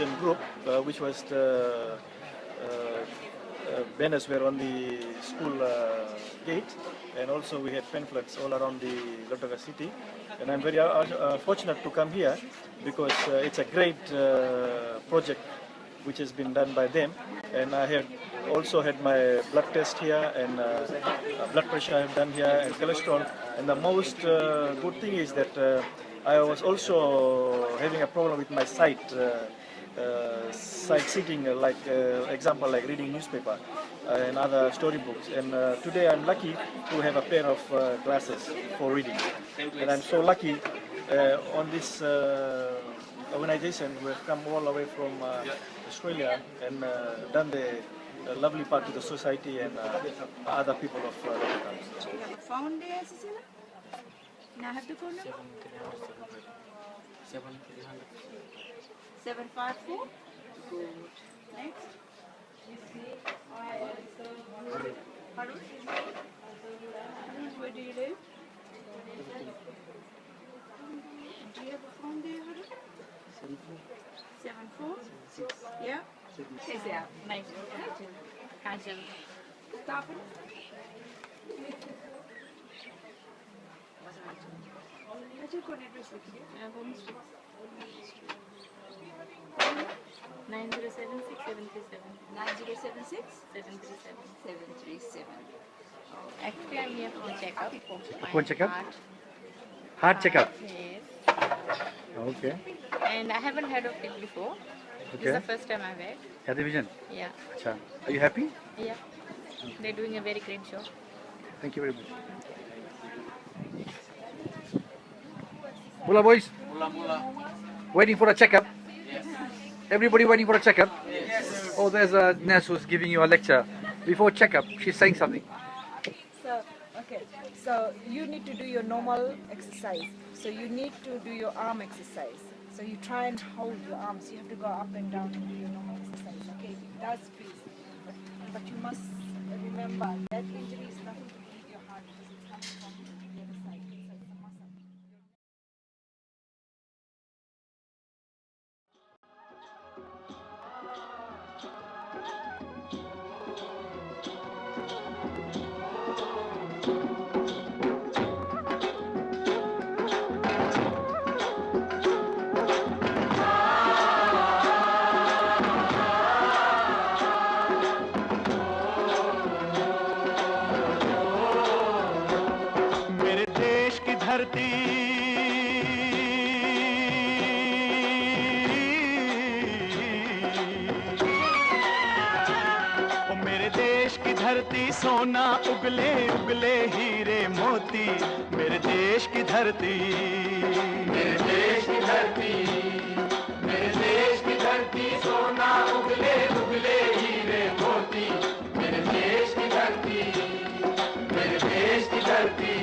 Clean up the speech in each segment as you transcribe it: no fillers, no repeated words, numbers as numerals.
Vision group, which was the banners were on the school gate, and also we had pamphlets all around the Lotoka city. And I'm very fortunate to come here because it's a great project which has been done by them. And I have also had my blood test here, and blood pressure I have done here, and cholesterol. And the most good thing is that I was also having a problem with my sight. Sight sitting, like example, like reading newspaper and other storybooks. And today I'm lucky to have a pair of glasses for reading. And I'm so lucky on this organization. We have come all the way from Australia and done the lovely part to the society and other people of the country. You have a phone there, Cecilia? Can I have the phone number? 754? Good. Next. Harun? Where do you live? Do you have a phone there, Harun? 74? Yeah? Is that nice? Kajal. Stop it. Kajal, what address is it? 9076 737. 9076? 737. 737. Actually, I'm here for checkup. For checkup? Heart. Heart checkup. Yes. Okay. And I haven't heard of it before. This is Okay. the first time I've heard. Yadi Vision. Yeah. Acha. Are you happy? Yeah. They're doing a very great job. Thank you very much. Mula boys. Waiting for a checkup. Everybody waiting for a checkup. Oh, there's a nurse who's giving you a lecture. Before checkup, she's saying something. So, okay. So you need to do your normal exercise. So you need to do your arm exercise. So you try and hold your arms. You have to go up and down and do your normal exercise. Okay, it does freeze. But you must remember that injury is nothing to do with your heart because it's coming from the other side. So it's a muscle. मेरे देश की धरती ओ मेरे देश की धरती सोना उगले उगले हीरे मोती मेरे देश की धरती मेरे देश की धरती मेरे देश की धरती सोना उगले उगले हीरे मोती मेरे देश की धरती मेरे देश की धरती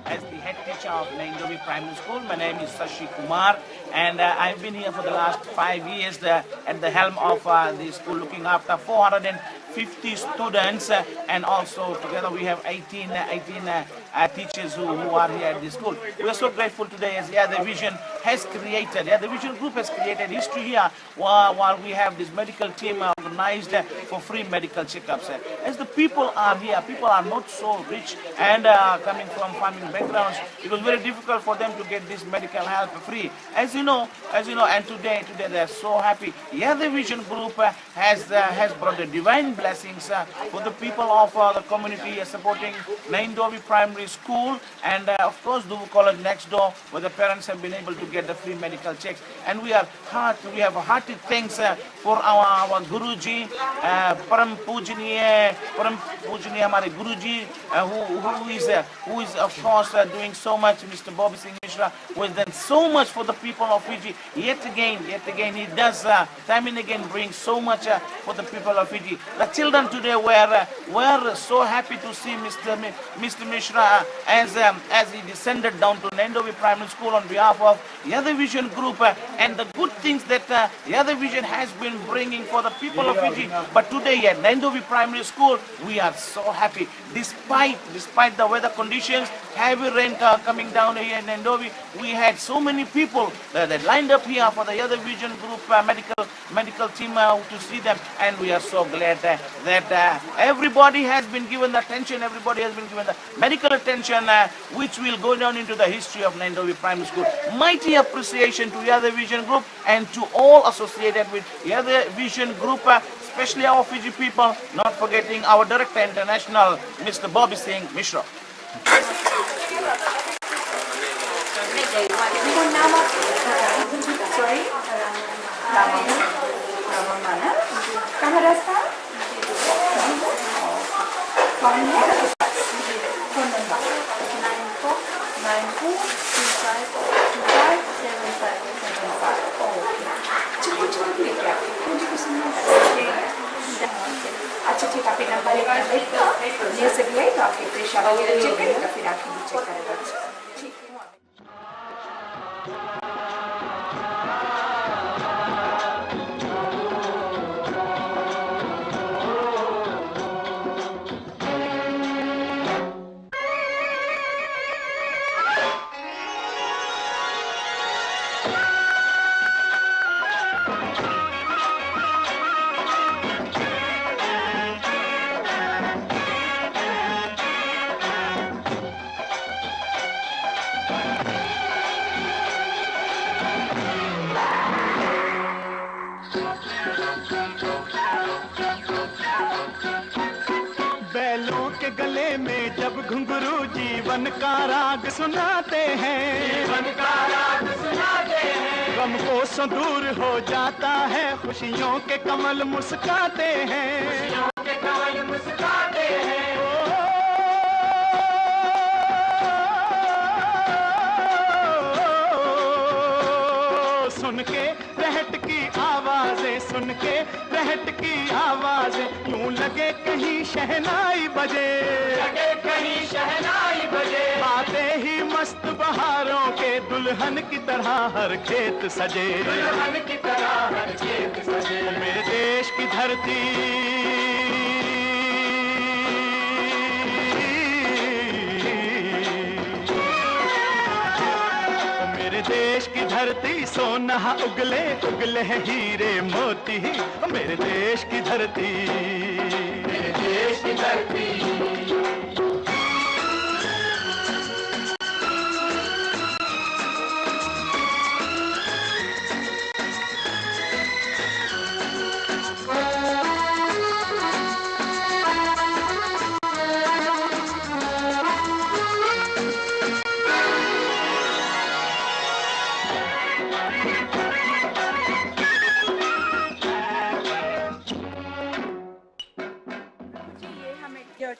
As the head teacher of Naindovi Primary School. My name is Sashi Kumar, and I've been here for the last 5 years at the helm of the school, looking after 450 students, and also together we have 18 teachers who are here at the school. We are so grateful today as the Vision has created, the Vision Group has created history here while we have this medical team organized for free medical checkups. As the people are here, people are not so rich and coming from farming backgrounds, it was very difficult for them to get this medical help free. As you know, and today they are so happy. Here the Vision Group has brought the divine blessings for the people of the community supporting Naindovi Primary School and of course Dubu College next door, where the parents have been able to get the free medical checks. And we have a hearty thanks for our Guruji, Param Pujaniya हमारे Guruji, who is of course doing so much, Mr. Bobby Singh Mishra, who has done so much for the people of Fiji. Yet again, he does time and again bring so much for the people of Fiji. The children today were so happy to see Mr. Mishra as he descended down to Nandovi Primary School on behalf of Yada Vision Group and the good things that Yada Vision has been bringing for the people of Fiji. But today at Nandovi Primary School, we are so happy. Despite the weather conditions, heavy rain coming down here in Nandovi, we had so many people that lined up here for the Yada Vision Group medical team to see them, and we are so glad that everybody has been given the attention, everybody has been given the medical attention, which will go down into the history of Nandovi Primary School. Mighty appreciation to Yada Vision Group and to all associated with Yada Vision Group, especially our Fiji people, not forgetting our Director International, Mr. Bobby Singh Mishra. Sorry? Mana? Kहाँ रास्ता? Phone है? Phone number 9494252575. चलो क्या? मुझे कुछ नहीं अच्छा ठीक है, फिर नंबर ये सब है तो आपके प्रेशर वगैरह चेक करेगा, फिर आपकी भी चेक करेगा. ठीक है. गले में जब घुंघरू जीवन का राग सुनाते हैं, गम को दूर हो जाता है, खुशियों के कमल मुस्काते हैं, सुन के रहट की आवाजें, सुन के रहट की आवाजें, यूं लगे कहीं शहनाई बजे, आते ही मस्त बहारों के दुल्हन की तरह हर खेत सजे, मेरे देश की धरती, मेरे देश की धरती सोना उगले उगले हीरे मोती, मेरे देश की धरती, मेरे देश की धरती.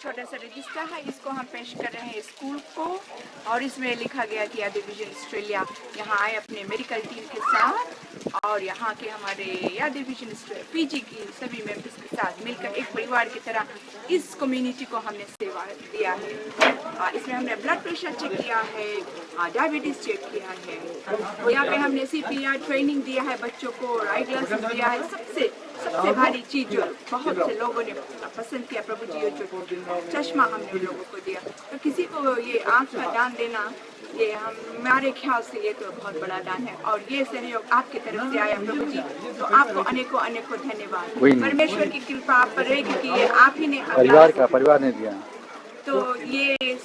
छोटा सा रजिस्टर है, इसको हम पेश कर रहे हैं स्कूल को, और इसमें लिखा गया कि यादा विजन ऑस्ट्रेलिया यहाँ आए अपने मेडिकल टीम के साथ, और यहाँ के हमारे यादा विजन फीजी की सभी मेंबर्स के साथ मिलकर एक परिवार की तरह इस कम्युनिटी को हमने सेवा दिया है. इसमें हमने ब्लड प्रेशर चेक किया है, डायबिटीज चेक किया है, यहाँ पे हमने CPR ट्रेनिंग दिया है बच्चों को, आई ग्लासेस दिया है. सबसे भारी चीज जो बहुत से लोगों ने पसंद किया प्रभु जी, जो चश्मा हमने उन लोगों को दिया. तो किसी को ये आँख का दान देना, ये हमारे ख्याल से ये तो बहुत बड़ा दान है, और ये सहयोग आपकी तरफ से आया प्रभु जी, तो आपको अनेकों अनेकों धन्यवाद. परमेश्वर की कृपा आप पर रहेगी कि ये आप ही ने परिवार ने दिया, तो ये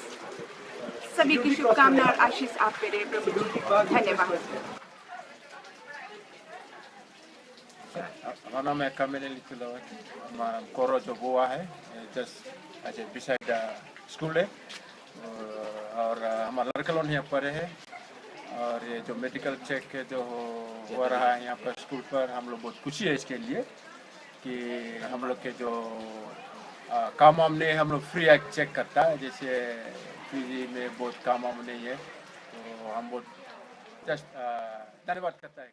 सभी की शुभकामना और आशीष आप पे रहे प्रभु जी. धन्यवाद. हमारा नाम है Kamil Litulawati, हमारा कोरो जो हुआ है just beside the school है, और हमारा लड़का लोग यहाँ पर है, और ये जो मेडिकल चेक जो हो रहा है यहाँ पर स्कूल पर, हम लोग बहुत खुशी है इसके लिए कि हम लोग के जो काम वाम नहीं हम लोग फ्री चेक करता है, जैसे पीजी में बहुत काम वाम नहीं है, तो हम बहुत जस्ट धन्यवाद करता है।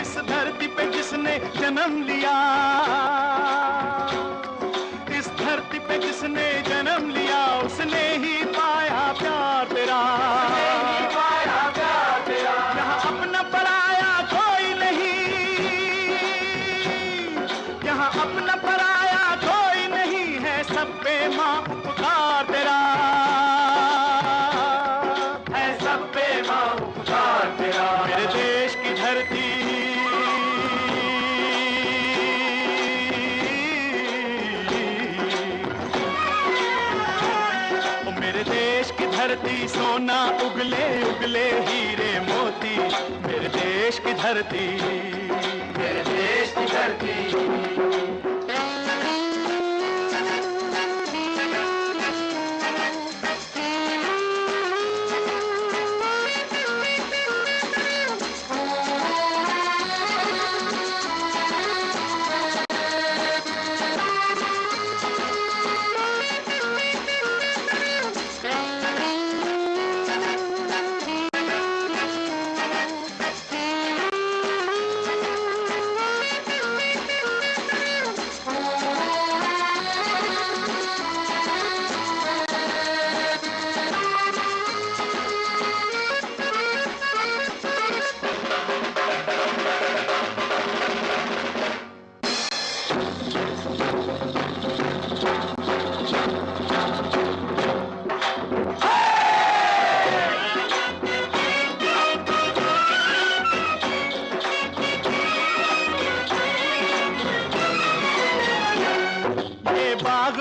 इस धरती पे जिसने जन्म लिया, इस धरती पे जिसने जन्म लिया, उसने ही पाया प्यार तेरा, यहाँ अपना पराया कोई नहीं, यहाँ अपना पराया कोई नहीं है, सब पे माँ उपकार तेरा है, सब पे माँ उपकार तेरा। मेरे देश की धरती, मेरे देश की धरती सोना उगले उगले हीरे मोती, मेरे देश की धरती, मेरे देश की धरती।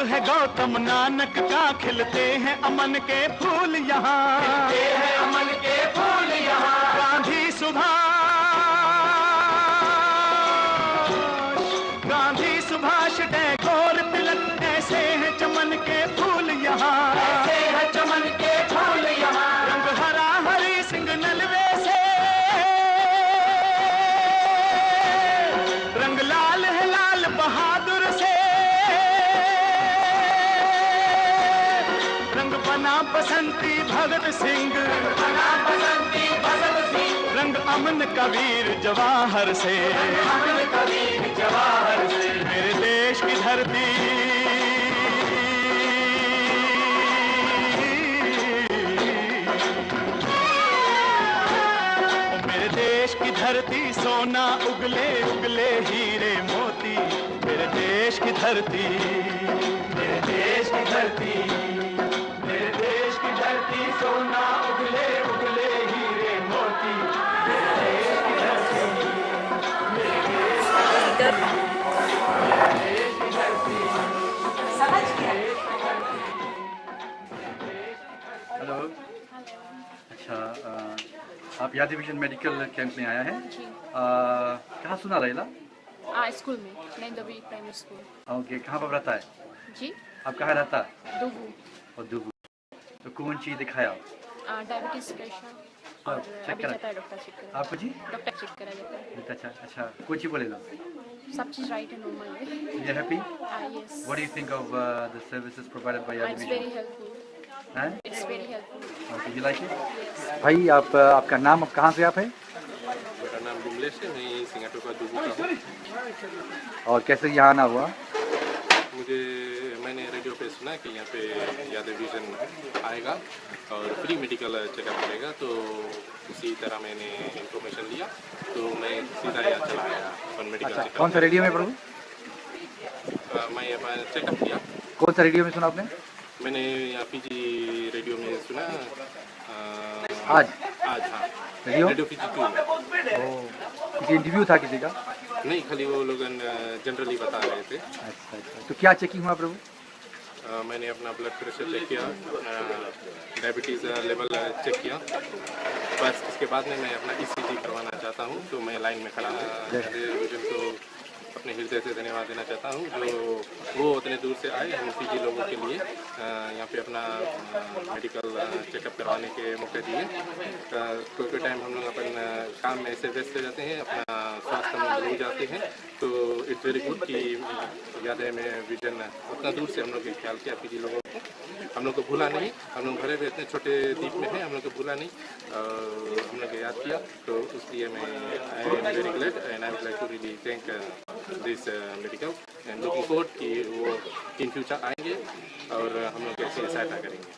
है गौतम नानक का, खिलते हैं अमन के फूल यहाँ, खिलते हैं अमन के फूल यहाँ। गांधी सुभाष टैगोर तिलक, ऐसे हैं चमन के फूल यहाँ, ऐसे हैं चमन के फूल यहाँ। रंग हरा हरी सिंह नलवे से, रंग लाल है लाल बहादुर से, बना बसंती भगत सिंह, बना बसंती भगत सिंह। रंग अमन कबीर जवाहर से, अमन कबीर जवाहर से। मेरे देश की धरती, मेरे देश की धरती सोना उगले उगले हीरे मोती, मेरे देश की धरती, मेरे देश की धरती, सोना उगले उगले हीरे मोती, मेरे देश की धरती, मेरे देश की धरती। हेलो, अच्छा आप याद डिवीजन मेडिकल कैंप में आया है? कहाँ सुना रहेला? स्कूल में, नैंदवी प्राइमरी स्कूल। ओके, कहाँ पर रहता है जी? आप कहाँ रहता है? दुगु। और दुगु, तो कौन चीज़ दिखाया? डायबिटीज प्रेशर और अभी जाता है डॉक्टर चेक करा। आपको जी? डॉक्टर चेक करा जाता है। अच्छा अच्छा, कौन चीज़ बोले लो? सब चीज़ राइट है, नॉर्मल है। You happy? Yes. What do you think of the services provided by your It's division? very helpful. It's very helpful. Okay, you like it? भाई आपका नाम, अब कहाँ से आप हैं? मेरा नाम विमलेश है, मैं सिंगापुर का दुबई का हूँ। और कैसे यहाँ आना हुआ? मैंने रेडियो पे सुना कि यहाँ पे यादव विजन आएगा और फ्री मेडिकल चेकअप करेगा, तो उसी तरह मैंने इंफॉर्मेशन लिया, तो मैं सीधा यहाँ चला आया मेडिकल चेकअप। कौन सा रेडियो में प्रभु? मैं चेकअप किया। कौन सा रेडियो में सुना आपने? मैंने यहाँ पीजी रेडियो में सुना। आज? हाँ, रेडियो पीजी 2 में। किसी इंटरव्यू था किसी का? नहीं, खाली वो लोग जनरली बता रहे थे। अच्छा, तो क्या चेकिंग हुआ प्रभु? मैंने अपना ब्लड प्रेशर चेक किया, डायबिटीज़ लेवल चेक किया, बस इसके बाद में मैं अपना ECG करवाना चाहता हूँ, तो मैं लाइन में खड़ा। तो अपने हृदय से धन्यवाद देना चाहता हूँ जो वो उतने दूर से आए हम फिजी लोगों के लिए यहाँ पे अपना मेडिकल चेकअप करवाने के मौके दिए। कोई टाइम हम लोग अपन काम में ऐसे व्यस्त हो जाते हैं, अपना स्वास्थ्य में भूल जाते हैं, तो इट्स वेरी गुड कि यादें में विजन उतना दूर से हम लोग ख्याल किया फिजी लोगों को, हम लोग को भूला नहीं। हम लोग भरे हुए इतने छोटे द्वीप में हैं, हम लोग को भूला नहीं, हम लोग को याद किया। तो इसलिए मैं I am very glad and I would like to really thank this medical and looking forward कि वो इन फ्यूचर आएंगे और हम लोग कैसे सहायता करेंगे।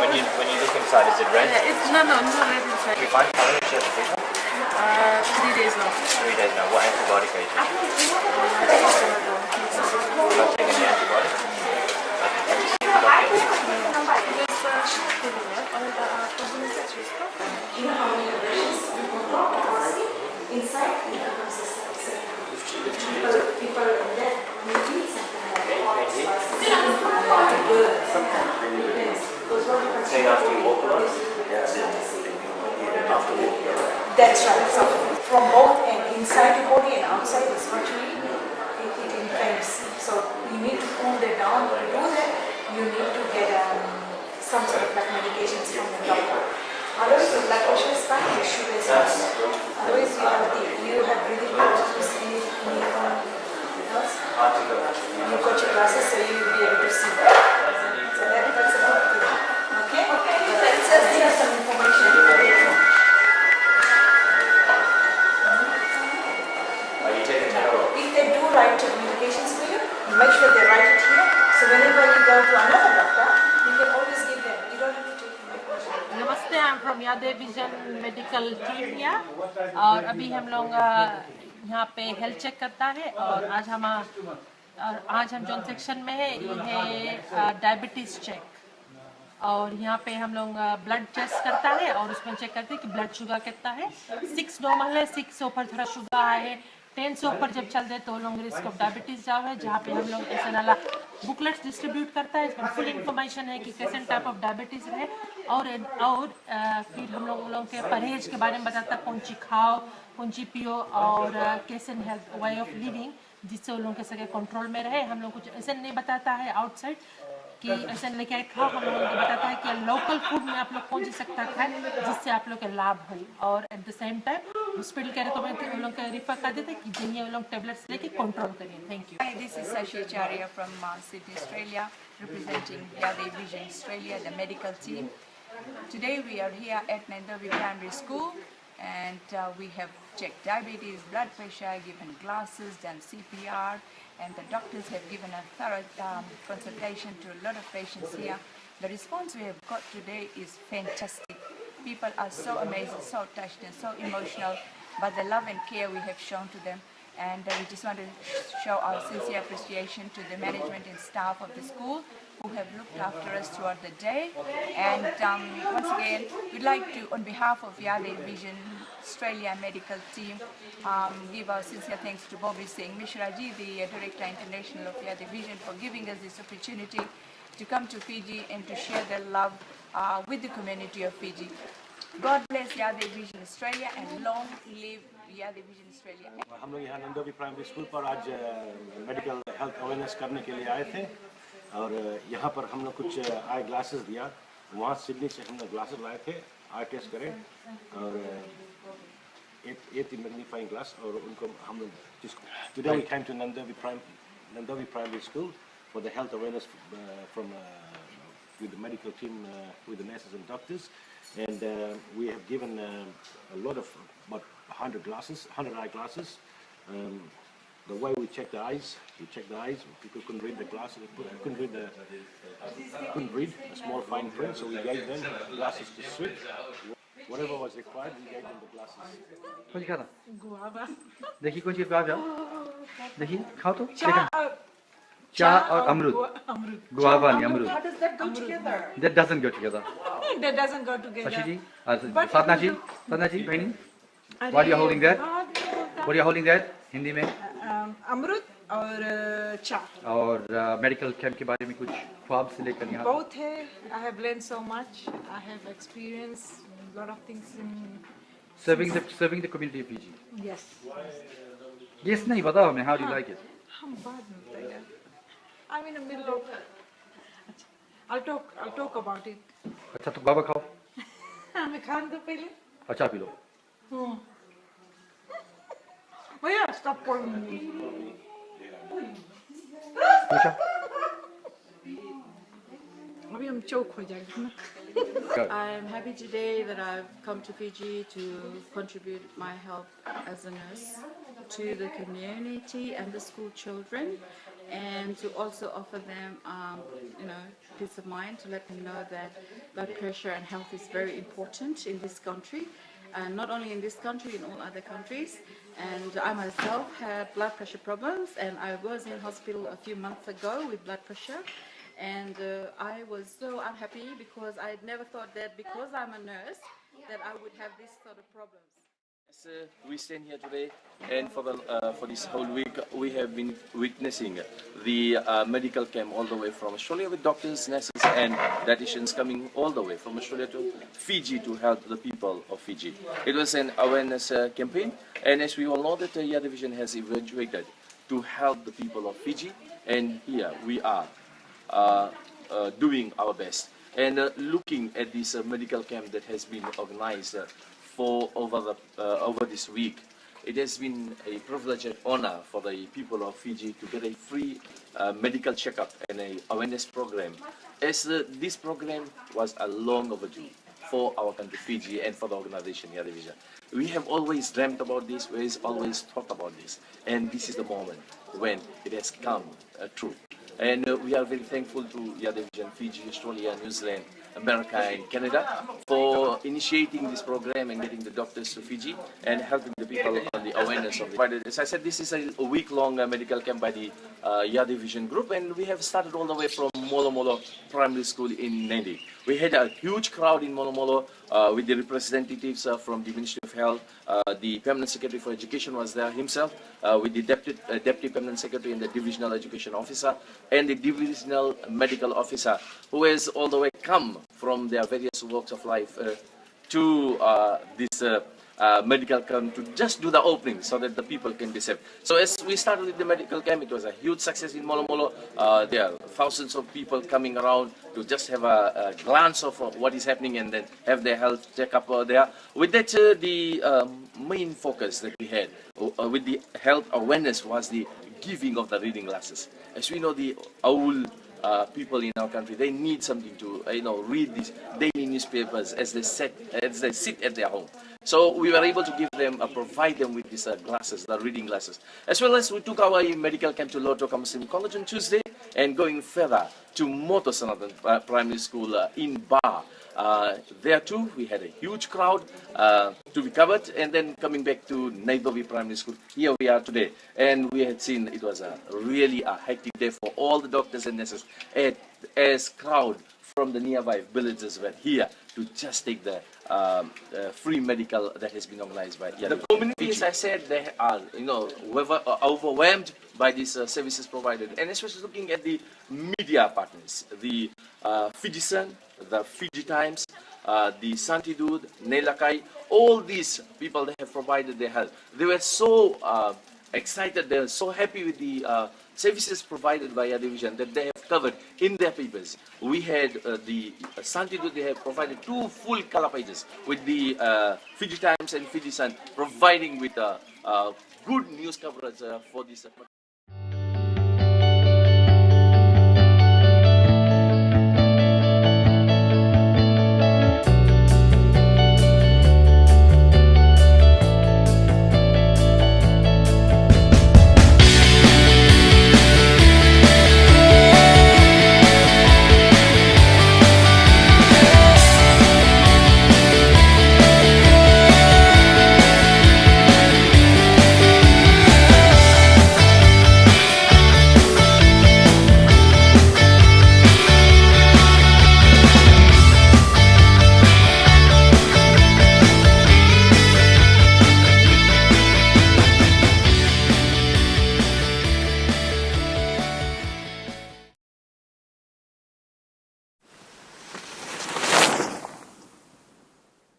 When you look inside, is it red? Yeah, it's no red inside. Do you find color in your paper? 3 days now. 3 days now. What antibiotic are you taking? You're not taking the antibiotic? Say after you walk around? After walking around. That's right. So from both inside the body and outside, it's virtually it inflames. So you need to cool that down. To do that, you need to get some sort of like medications from the doctor. Otherwise, the blood pressure is fine, the sugar is fine. Otherwise, you have breathing problems. Anything else? You've got your glasses, so you will be able to see. So that's a good thing. Okay? Let's just hear some information. Are you taking Tylenol? If they do write medications for you, make sure they write it here. So whenever you go to another doctor, you can always give them. You don't have to take medication. नमस्ते, I'm from यादें vision medical team यहाँ, और अभी हम लोग यहाँ पे health check करता है। और आज हम जोन सेक्शन में है, ये है डायबिटीज़ चेक। और यहाँ पे हम लोग ब्लड टेस्ट करता है और उसमें चेक करते हैं कि ब्लड शुगर कितना है। 6 नॉर्मल है, 6 से ऊपर थोड़ा शुगर है, 10 से ऊपर जब चलते तो लोग रिस्क ऑफ डायबिटीज़ जाओ है, जहाँ पे हम लोग ऐसे नाला बुकलेट्स डिस्ट्रीब्यूट करता है। इसमें फुल इन्फॉर्मेशन है कि कैसे टाइप ऑफ डायबिटीज़ है, और फिर हम लोग के परहेज के बारे में बताता है, कौन सी खाओ, कौन सी पियो, और कैसे हेल्थ वे ऑफ लिविंग जिससे उन लोगों के सके कंट्रोल में रहे। हम लोग कुछ ऐसे नहीं बताता है आउटसाइड, कि ऐसा लेके आए खाओ, हम लोगों को बताता है कि लोकल फूड में आप लोग कौन सी सकता है जिससे आप लोग का लाभ हो, और at the same time hospital के रिकमेंड उन लोग का रिफर कर देते कि जिन्हें उन लोग टेबलेट्स लेके कंट्रोल करिए। Thank you. Hi, this is Sashi Acharya from Sydney, Australia, representing Yade Vision Australia, the medical team. Today we are here at Nandovi Primary School, and we have checked diabetes, blood pressure, given glasses, done CPR, and the doctors have given a thorough consultation to a lot of patients here. The response we have got today is fantastic. People are so amazing, so touched and so emotional by the love and care we have shown to them. And we just want to show our sincere appreciation to the management and staff of the school who have looked after us throughout the day. And once again, we'd like to, on behalf of Yade Vision Australia medical team, give our sincere thanks to Bobby Singh Mishraji, the Director International of Yade Vision, for giving us this opportunity to come to Fiji and to share their love with the community of Fiji. God bless Yade Vision Australia and long live Yade Vision Australia. हम लोग यहाँ नंदोवी primary school पर आज medical health awareness करने के लिए आए थे, और यहाँ पर हम लोग कुछ आई ग्लासेस दिया। वहाँ सिडनी से हम लोग ग्लासेस लाए थे, आई टेस्ट करें, और 8 मैग्नीफाइंग ग्लास, और उनको हम लोग जिसको today we came to Nandovi primary school for the health awareness from with the medical team, with the nurses and doctors, and we have given a lot of about 100 glasses, 100 eye glasses. The way we check the eyes, people couldn't read the glasses, couldn't read a small fine print, so we gave them glasses to suit. Whatever was required, we gave them the glasses. कौन सी खाता? Guava. देखिए कौन सी guava? देखिए खाओ तो। Cha or amrut? Guava and amrut. How does that go together? That doesn't go together. That doesn't go together. Sashi ji, Sadhna ji, Bhani, what are you holding there? What are you holding there? Hindi में? अमरुद और cha. और medical camp के बारे में कुछ ख्वाब से लेकर यहाँ? Both है. I have learned so much. I have experienced a lot of things in serving the community of Fiji. Yes. Yes नहीं बताओ हमें. How do you like it? हम बाद में बताएगा. I'm in the middle of. I'll talk about it. अच्छा तो guava खाओ. मैं खान दो पहले. अच्छा पी लो. भैया stop calling me. अच्छा. अभी हम चौक हो जाएंगे ना. I'm happy today that I've come to Fiji to contribute my help as a nurse to the community and the school children, and to also offer them, peace of mind, to let them know that blood pressure and health is very important in this country, and not only in this country, in all other countries. And I myself had blood pressure problems, and I was in hospital a few months ago with blood pressure. And I was so unhappy because I had never thought that because I'm a nurse that I would have this sort of problems. We stand here today, and for this whole week we have been witnessing the medical camp all the way from Australia with doctors, nurses and dietitians coming all the way from Australia to Fiji to help the people of Fiji. It was an awareness campaign, and as we all know that Yade Vision has evaluated to help the people of Fiji, and here we are doing our best and looking at this medical camp that has been organized for over this week. It has been a privilege and honor for the people of Fiji to get a free medical checkup and an awareness program, as this program was a long overdue for our country Fiji and for the organization Yade Vision. We have always dreamt about this, we have always thought about this, and this is the moment when it has come true. And we are very thankful to Yade Vision, Fiji, Australia, New Zealand, America and Canada for initiating this program and getting the doctors to Fiji and helping the people on the awareness of it. As I said, this is a week-long medical camp by the Yade Vision group, and we have started all the way from Molo Molo Primary School in Nadi. We had a huge crowd in Molo Molo with the representatives from the Ministry of Health. The Permanent Secretary for Education was there himself, with the Deputy Permanent Secretary and the Divisional Education Officer and the Divisional Medical Officer, who has all the way come from their various walks of life to this medical camp to just do the opening so that the people can be safe. So as we started with the medical camp, it was a huge success in Molo Molo. There are thousands of people coming around to just have a glance of what is happening and then have their health checkup there. With that, the main focus that we had with the health awareness was the giving of the reading glasses. As we know, the old people in our country, they need something to read these daily newspapers as they sit at their home. So we were able to give them, provide them with these glasses, the reading glasses. As well as we took our medical camp to Lord Roka Muslim College on Tuesday, and going further to Moto Sanatan Primary School in Ba. There too, we had a huge crowd to be covered, and then coming back to Nairobi Primary School. Here we are today, and we had seen it was really a hectic day for all the doctors and nurses, as crowd from the nearby villages were here to just take the free medical that has been organized by the community. As I said, they are overwhelmed by these services provided, and especially looking at the media partners, the Fiji Sun, the Fiji Times, the Santidud, Nelakai, all these people that have provided their help. They were so excited, they were so happy with the services provided by Yardley Vision that they have covered in their papers. We had the Santidud, they have provided 2 full color pages with the Fiji Times and Fiji Sun, providing with good news coverage for this.